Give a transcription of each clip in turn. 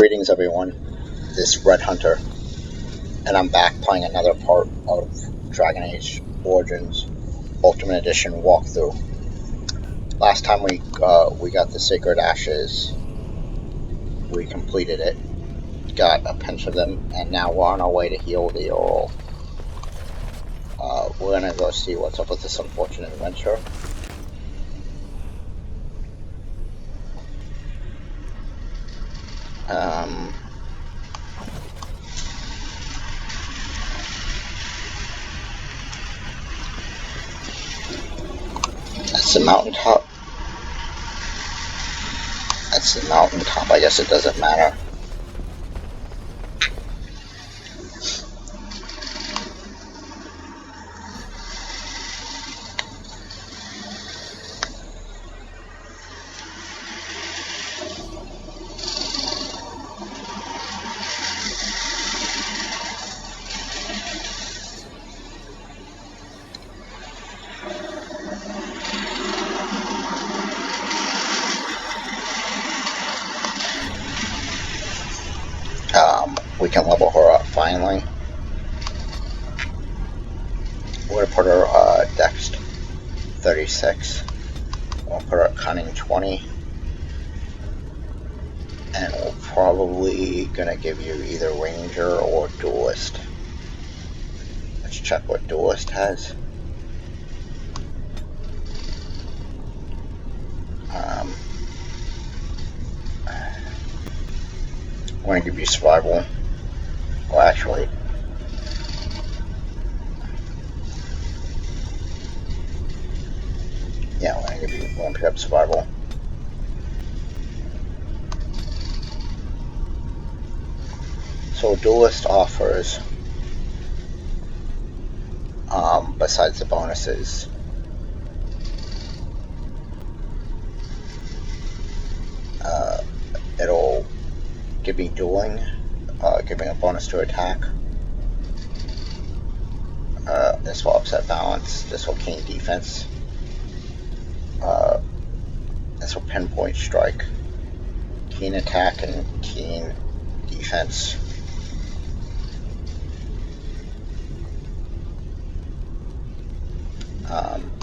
Greetings, everyone. This is Red Hunter, and I'm back playing another part of Dragon Age Origins Ultimate Edition walkthrough. Last time we got the Sacred Ashes, we completed it, got a pinch of them, and now we're on our way to heal the Earl. We're gonna go see what's up with this unfortunate adventure. That's the mountaintop. That's the mountaintop. I guess it doesn't matter. We can level her up finally. We're gonna put her Dex 36. We'll put her Cunning 20. And we're probably gonna give you either Ranger or Duelist. Let's check what Duelist has. We're gonna give you Survival. Well, actually, yeah, we're gonna pick up Survival. So Duelist offers, besides the bonuses, it'll give me dueling, giving a bonus to attack. This will upset balance. This will keen defense. This will pinpoint strike. Keen attack and keen defense.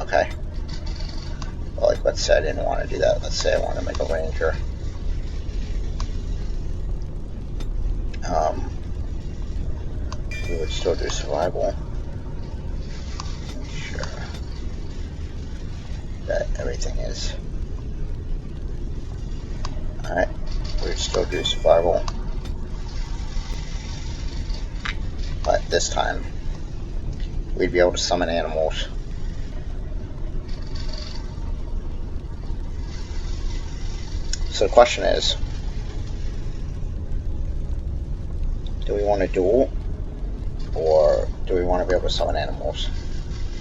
Okay. Well, like let's say I didn't want to do that. Let's say I want to make a Ranger. We would still do Survival. Make sure that everything is. Alright, we would still do Survival. But this time, we'd be able to summon animals. So the question is, do we want to duel, or do we want to be able to summon animals?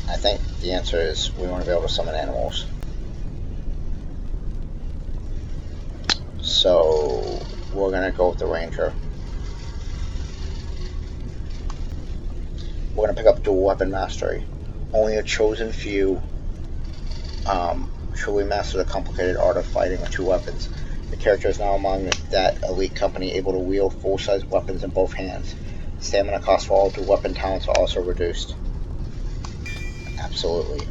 I think the answer is we want to be able to summon animals. So we're going to go with the Ranger. We're going to pick up Dual Weapon Mastery. Only a chosen few truly master the complicated art of fighting with two weapons. The character is now among that elite company able to wield full-size weapons in both hands. Stamina costs for all dual weapon talents are also reduced. Absolutely.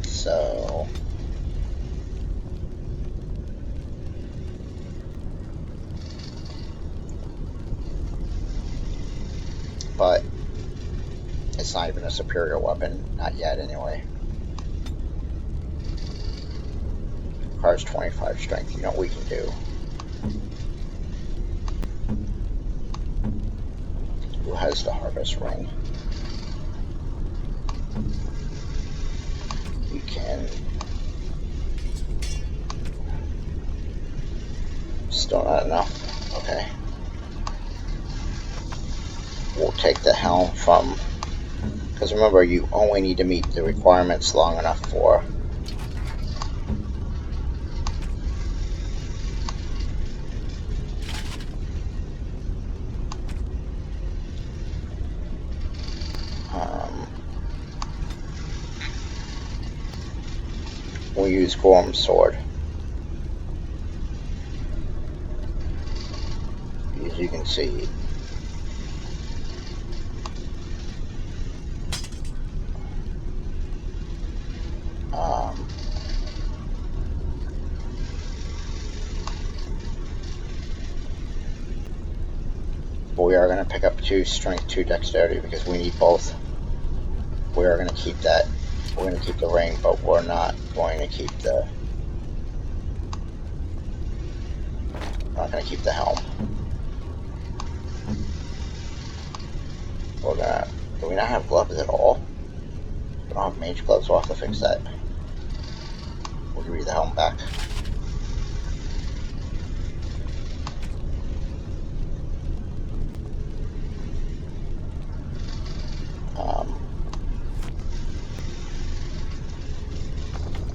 So but it's not even a superior weapon, not yet anyway. Requires 25 strength. You know what we can do. Who has the Harvest Ring? We can. Still not enough. Okay. We'll take the helm from, because remember, you only need to meet the requirements long enough for we use Gorm's sword. As you can see. But we are going to pick up 2 strength, 2 dexterity because we need both. We are going to keep that. We're going to keep the ring, but we're not going to keep the. We're not going to keep the helm. We're gonna. Do we not have gloves at all? We don't have mage gloves. We'll have to fix that. We'll give you the helm back.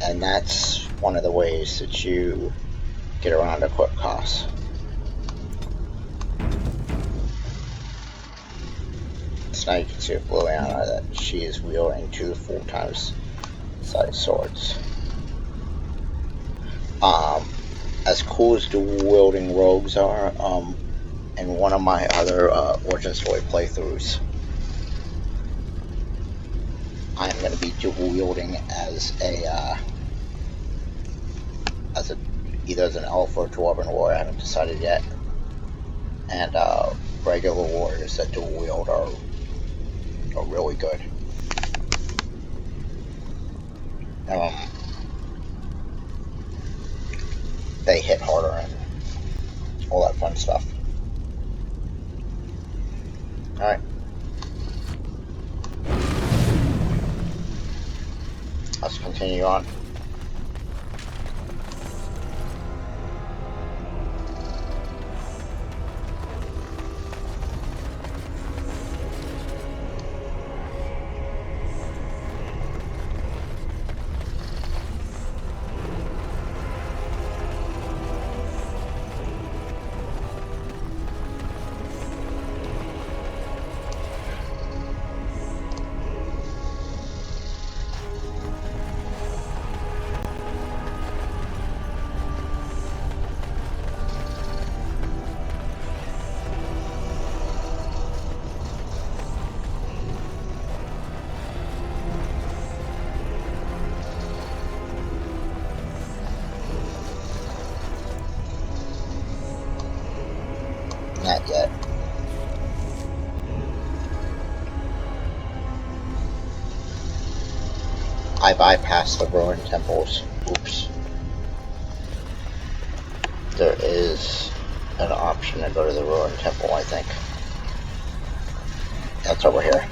And that's one of the ways that you get around equip costs. So now you can see with Liliana that she is wielding 2 full-times size swords. As cool as dual wielding rogues are, in one of my other Origin Story playthroughs, I'm going to be dual wielding as either as an elf or dwarven warrior. I haven't decided yet. And regular warriors that dual wield are really good. They hit harder and all that fun stuff. Alright. Let's continue on. Not yet. I bypassed the ruined temples. Oops. There is an option to go to the ruined temple, I think. That's over here.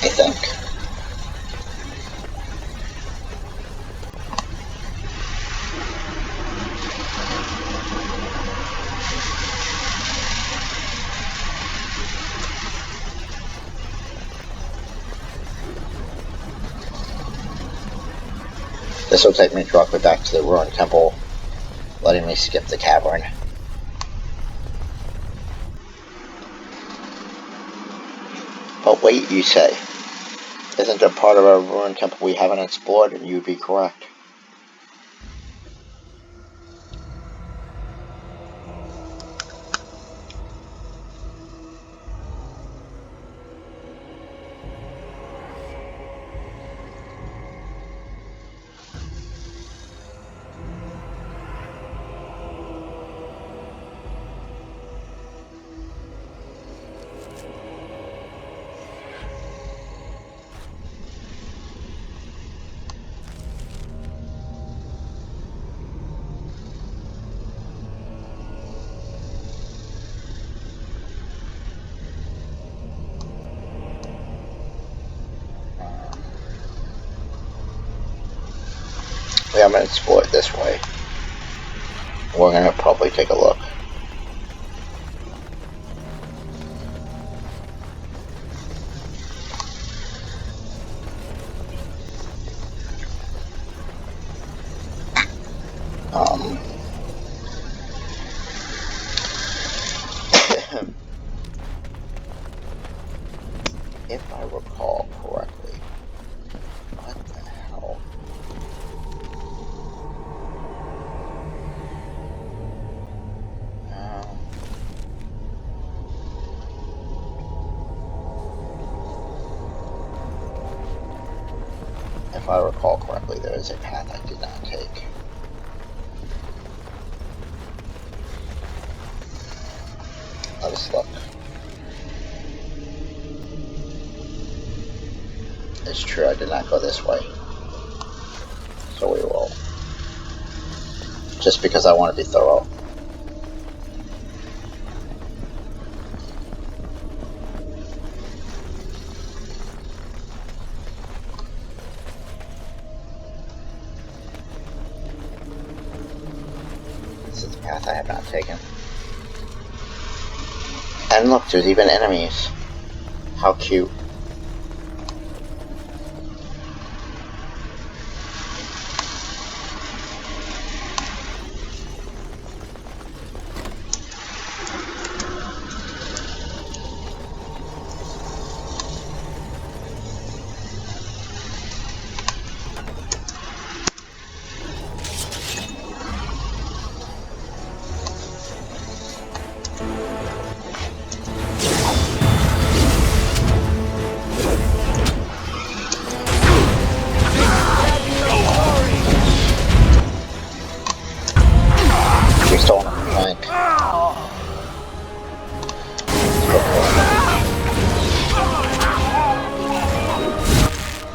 I think. This will take me directly back to the ruined temple, letting me skip the cavern. But wait, you say. Isn't there part of our ruined temple we haven't explored? And you'd be correct. We haven't explored this way. We're gonna probably take a look. if I recall correctly. What the hell? If I recall correctly, there is a path I did not take. Let us look. It's true, I did not go this way. So we will. Just because I want to be thorough. This is the path I have not taken. And look, there's even enemies. How cute.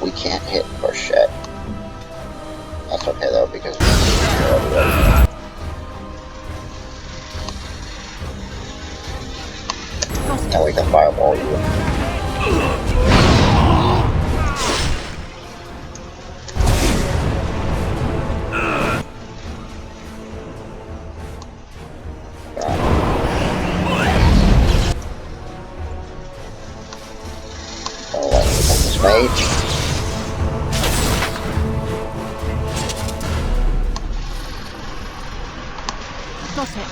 We can't hit for shit. That's okay though, because now we can fireball you. Mage. Got it.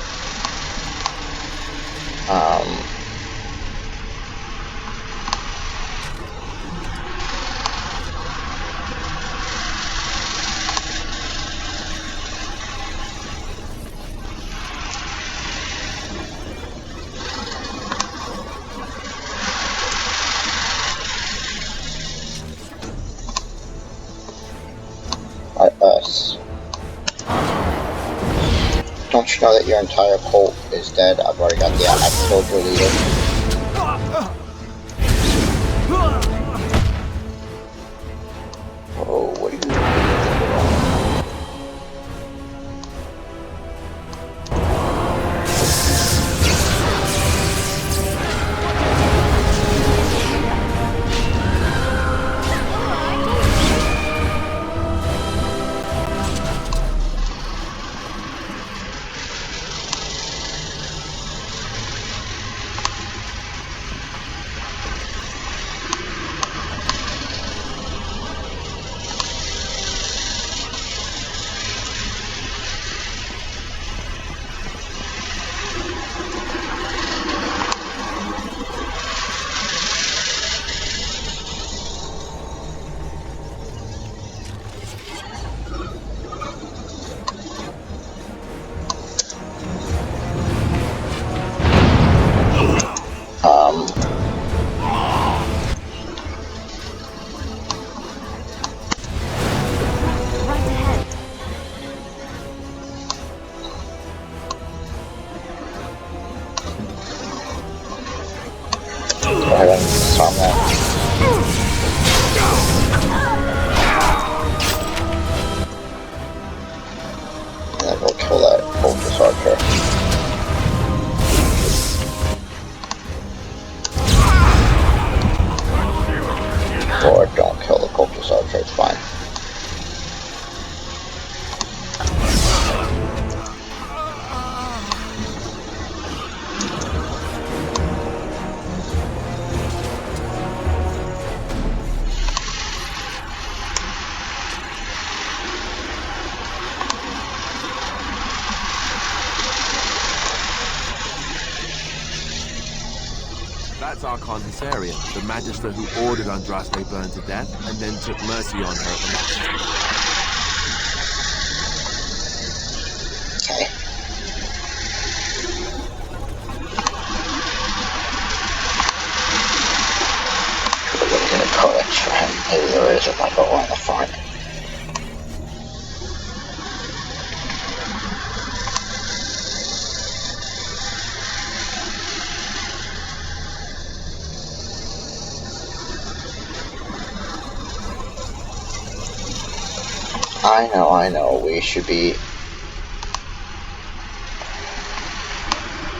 Us. Don't you know that your entire cult is dead? I've already got the I've killed your leader. Oh, what are you doing? I haven't saw that. And then we'll kill that Cultist Archer. Or don't kill the Cultist Archer, it's fine. That's Archon Hysarian, the magister who ordered Andraste burned to death and then took mercy on her at the last second. Okay. We're gonna get a codex for him. Maybe there is if I go on the front. I know, we should be...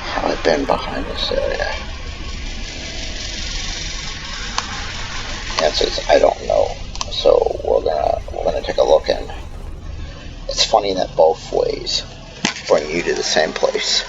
Have I been behind this area? The answer is I don't know. So we're gonna take a look, and it's funny that both ways bring you to the same place.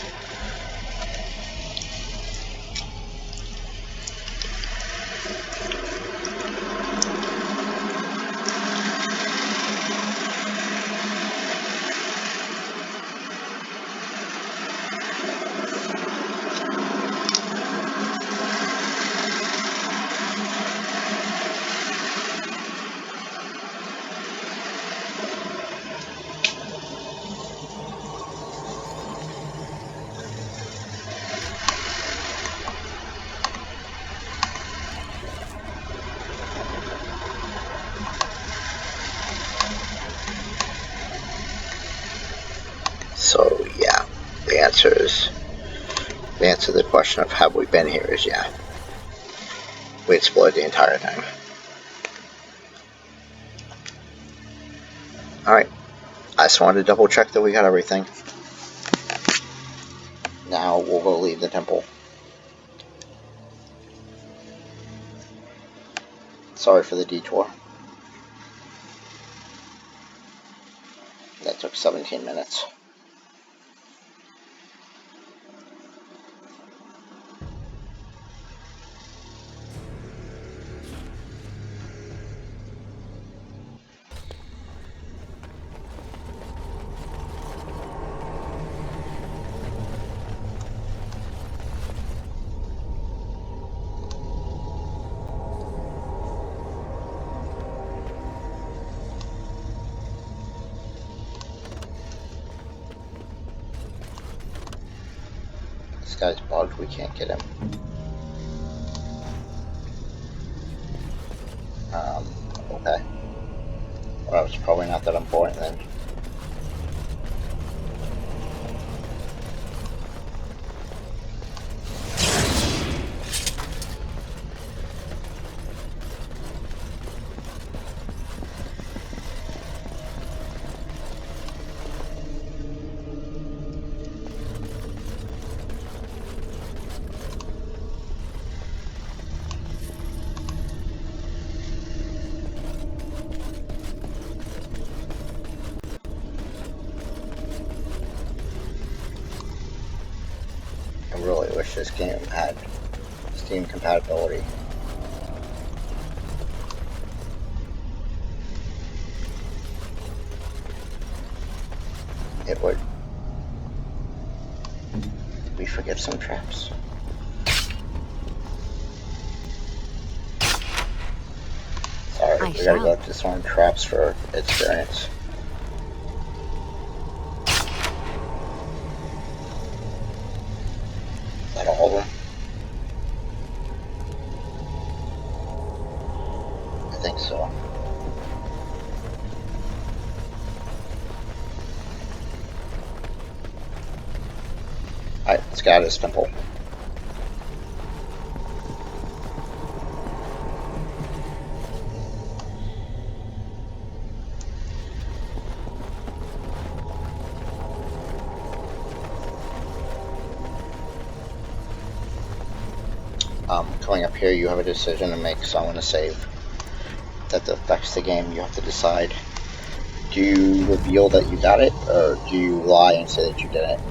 So yeah, the answer to the question of have we been here is yeah. We explored the entire thing. Alright, I just wanted to double check that we got everything. Now we'll go leave the temple. Sorry for the detour. That took 17 minutes. This guy's bugged, we can't get him. Okay. Well, it's probably not that important then. I really wish this game had Steam compatibility. It would. Did we forget some traps? Sorry, we gotta go to some traps for experience. Is that all of them? I think so. Alright, let's get out of this temple. Coming up here, you have a decision to make, so I'm going to save. That affects the game, you have to decide. Do you reveal that you got it, or do you lie and say that you didn't?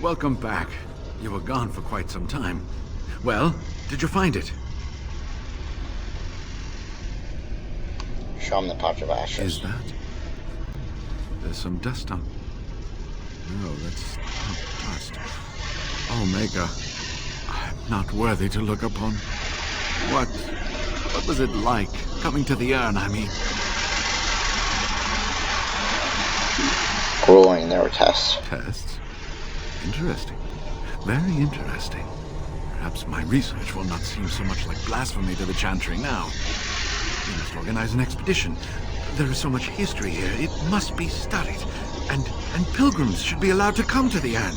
Welcome back. You were gone for quite some time. Well, did you find it? Show him the pouch of ashes. Is that? There's some dust on. No, that's not dust. Omega, I'm not worthy to look upon. What was it like, coming to the urn, I mean? Grueling, there were tests. Tests? Interesting. Very interesting. Perhaps my research will not seem so much like blasphemy to the Chantry now. We must organize an expedition. There is so much history here, it must be studied. And pilgrims should be allowed to come to the urn.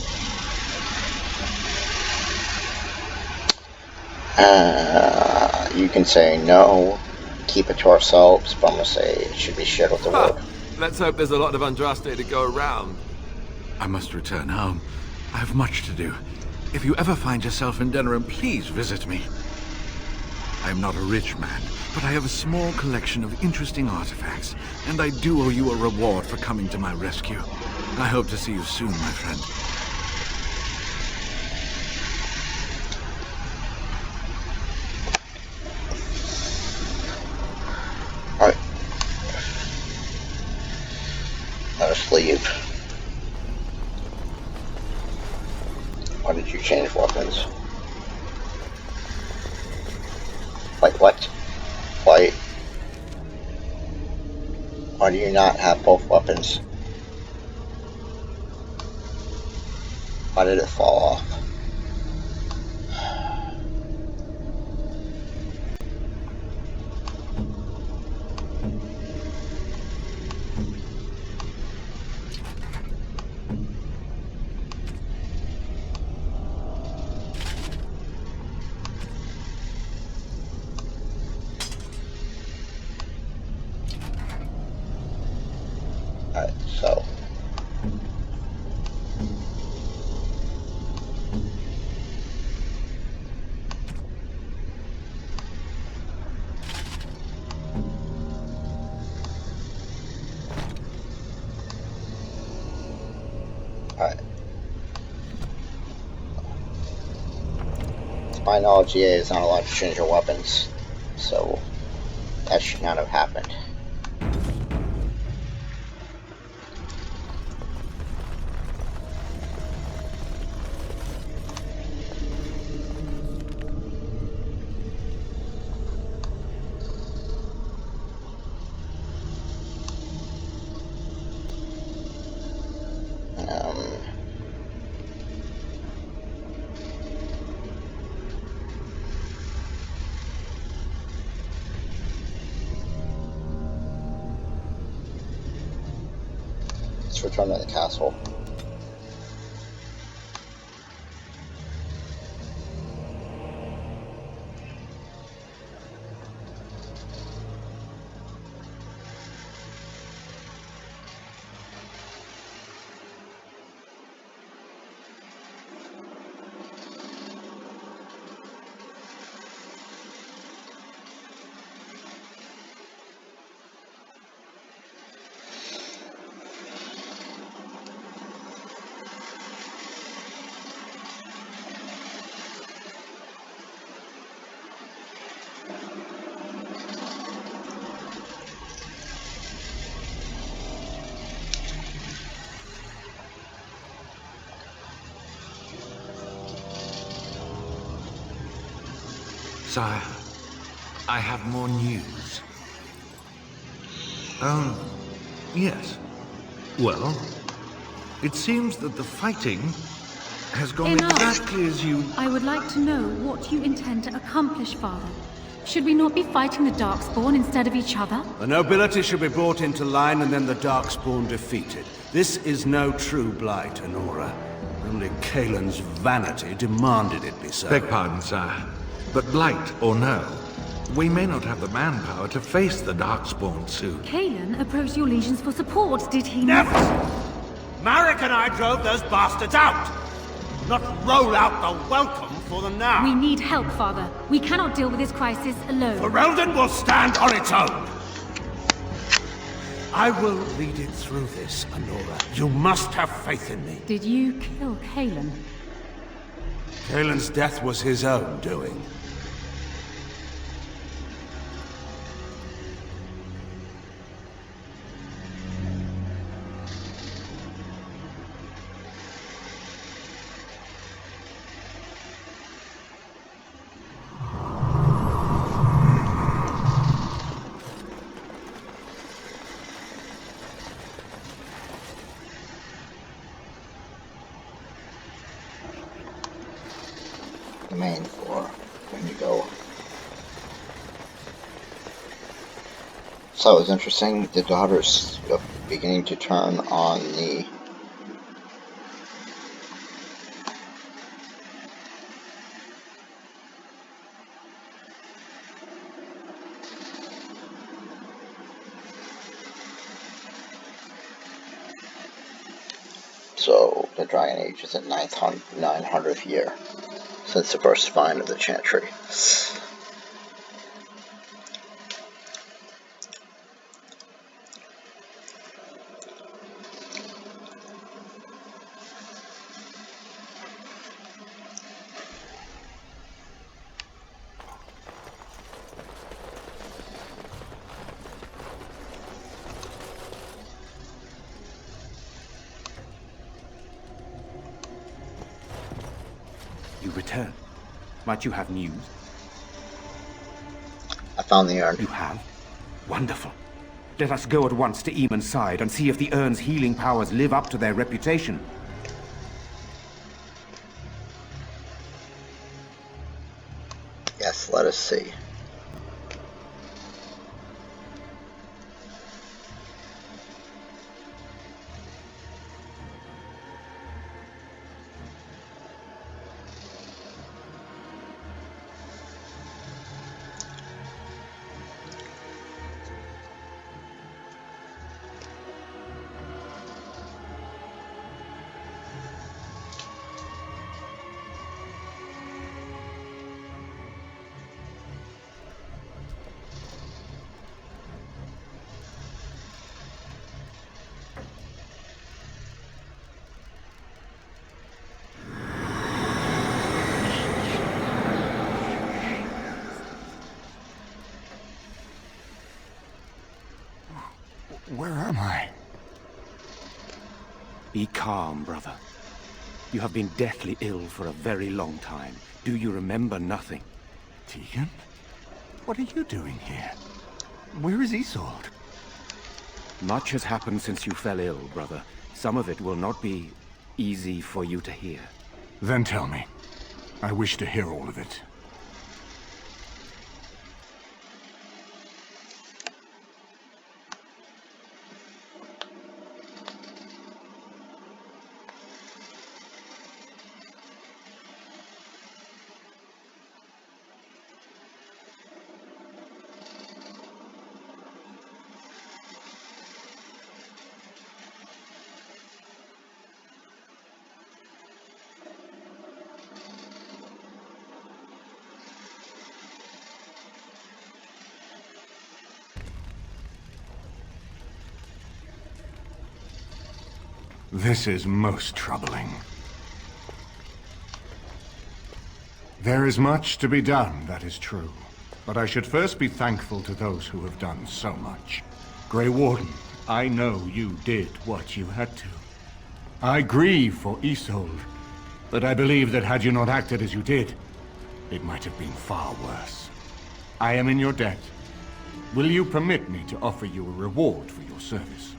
You can say no, keep it to ourselves, but I'm gonna say it should be shared with the world. Let's hope there's a lot of Andraste to go around. I must return home. I have much to do. If you ever find yourself in Denerim, please visit me. I am not a rich man, but I have a small collection of interesting artifacts, and I do owe you a reward for coming to my rescue. I hope to see you soon, my friend. Alright. Let us leave. Why did you change weapons? Wait, what? Why do you not have both weapons? Why did it fall off? Alright, so alright. To my knowledge, EA is not allowed to change your weapons, so that should not have happened. Let's return to the castle. Sire, I have more news. Yes. Well, it seems that the fighting has gone Enough. exactly as you... I would like to know what you intend to accomplish, Father. Should we not be fighting the Darkspawn instead of each other? The nobility should be brought into line and then the Darkspawn defeated. This is no true blight, Anora. Only Kaelin's vanity demanded it be so. Beg pardon, sire. But blight or no, we may not have the manpower to face the Darkspawn soon. Kaelin approached your legions for support, did he not? Never! Marek and I drove those bastards out! Not roll out the welcome for them now! We need help, Father. We cannot deal with this crisis alone. Ferelden will stand on its own! I will lead it through this, Anora. You must have faith in me. Did you kill Kaelin? Kaelin's death was his own doing. So it was interesting. The daughter's beginning to turn on the the Dragon Age is the 900th year since the first find of the Chantry. You return. Might you have news? I found the urn. You have? Wonderful. Let us go at once to Eamon's side and see if the urn's healing powers live up to their reputation. Yes, let us see. Where am I? Be calm, brother. You have been deathly ill for a very long time. Do you remember nothing? Tegan? What are you doing here? Where is Isolde? Much has happened since you fell ill, brother. Some of it will not be easy for you to hear. Then tell me. I wish to hear all of it. This is most troubling. There is much to be done, that is true. But I should first be thankful to those who have done so much. Grey Warden, I know you did what you had to. I grieve for Isolde, but I believe that had you not acted as you did, it might have been far worse. I am in your debt. Will you permit me to offer you a reward for your service?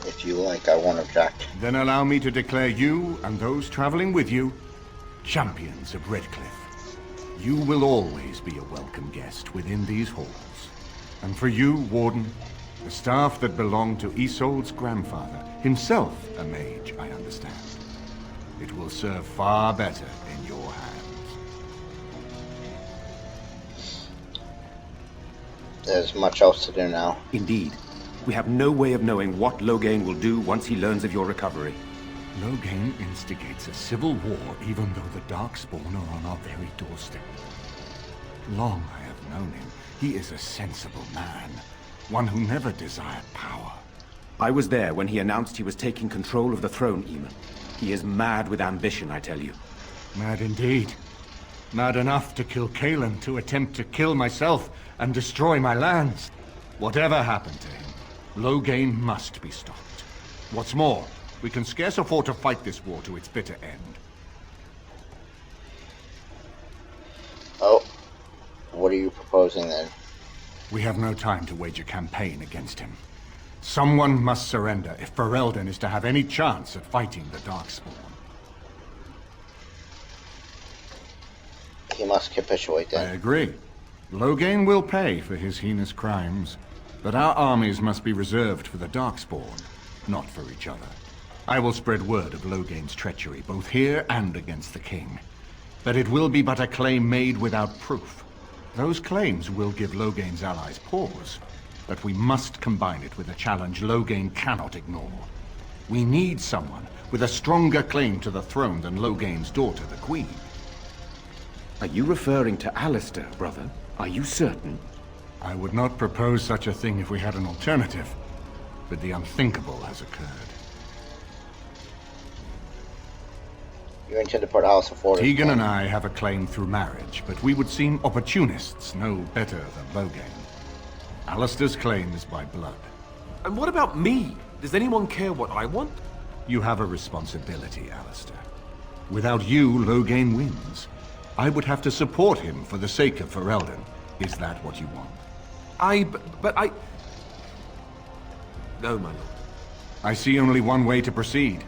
If you like, I won't object. Then allow me to declare you and those traveling with you champions of Redcliffe. You will always be a welcome guest within these halls. And for you, Warden, the staff that belonged to Isolde's grandfather, himself a mage, I understand. It will serve far better in your hands. There's much else to do now. Indeed. We have no way of knowing what Loghain will do once he learns of your recovery. Loghain instigates a civil war even though the Darkspawn are on our very doorstep. Long I have known him. He is a sensible man. One who never desired power. I was there when he announced he was taking control of the throne, Eamon. He is mad with ambition, I tell you. Mad indeed. Mad enough to kill Cailan, to attempt to kill myself and destroy my lands. Whatever happened to him, Loghain must be stopped. What's more, we can scarce afford to fight this war to its bitter end. Oh, what are you proposing then? We have no time to wage a campaign against him. Someone must surrender if Ferelden is to have any chance at fighting the Darkspawn. He must capitulate I then. agree. Loghain will pay for his heinous crimes, but our armies must be reserved for the Darkspawn, not for each other. I will spread word of Loghain's treachery, both here and against the king. But it will be but a claim made without proof. Those claims will give Loghain's allies pause, but we must combine it with a challenge Loghain cannot ignore. We need someone with a stronger claim to the throne than Loghain's daughter, the Queen. Are you referring to Alistair, brother? Are you certain? I would not propose such a thing if we had an alternative, but the unthinkable has occurred. You intend to put Alistair forward? Tegan and I have a claim through marriage, but we would seem opportunists no better than Loghain. Alistair's claim is by blood. And what about me? Does anyone care what I want? You have a responsibility, Alistair. Without you, Loghain wins. I would have to support him for the sake of Ferelden. Is that what you want? But I... No, my lord. I see only one way to proceed.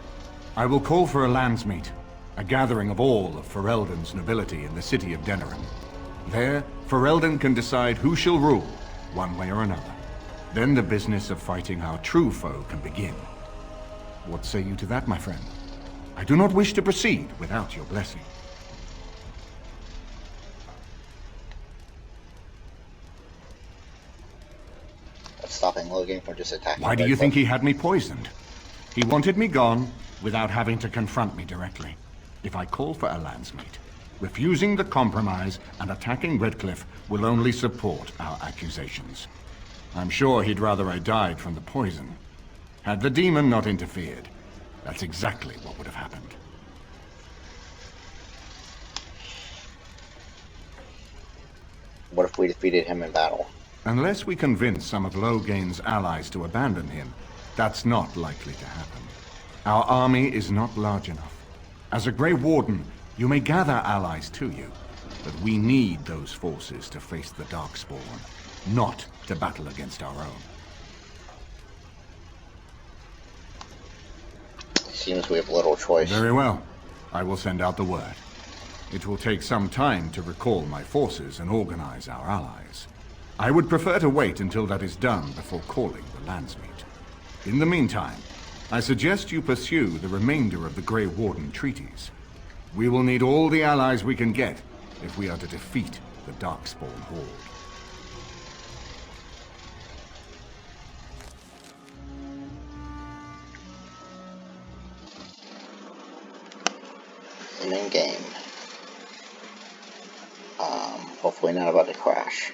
I will call for a landsmeet, a gathering of all of Ferelden's nobility in the city of Denerim. There, Ferelden can decide who shall rule, one way or another. Then the business of fighting our true foe can begin. What say you to that, my friend? I do not wish to proceed without your blessing. What's stopping Loghain from just attacking? Why do you think he had me poisoned? He wanted me gone without having to confront me directly. If I call for a landsmeet, refusing the compromise and attacking Redcliffe will only support our accusations. I'm sure he'd rather I died from the poison. Had the demon not interfered, that's exactly what would have happened. What if we defeated him in battle? Unless we convince some of Loghain's allies to abandon him, that's not likely to happen. Our army is not large enough. As a Grey Warden, you may gather allies to you, but we need those forces to face the Darkspawn, not to battle against our own. Seems we have little choice. Very well. I will send out the word. It will take some time to recall my forces and organize our allies. I would prefer to wait until that is done before calling the landsmeet. In the meantime, I suggest you pursue the remainder of the Grey Warden treaties. We will need all the allies we can get if we are to defeat the Darkspawn Horde. In game. Hopefully not about to crash.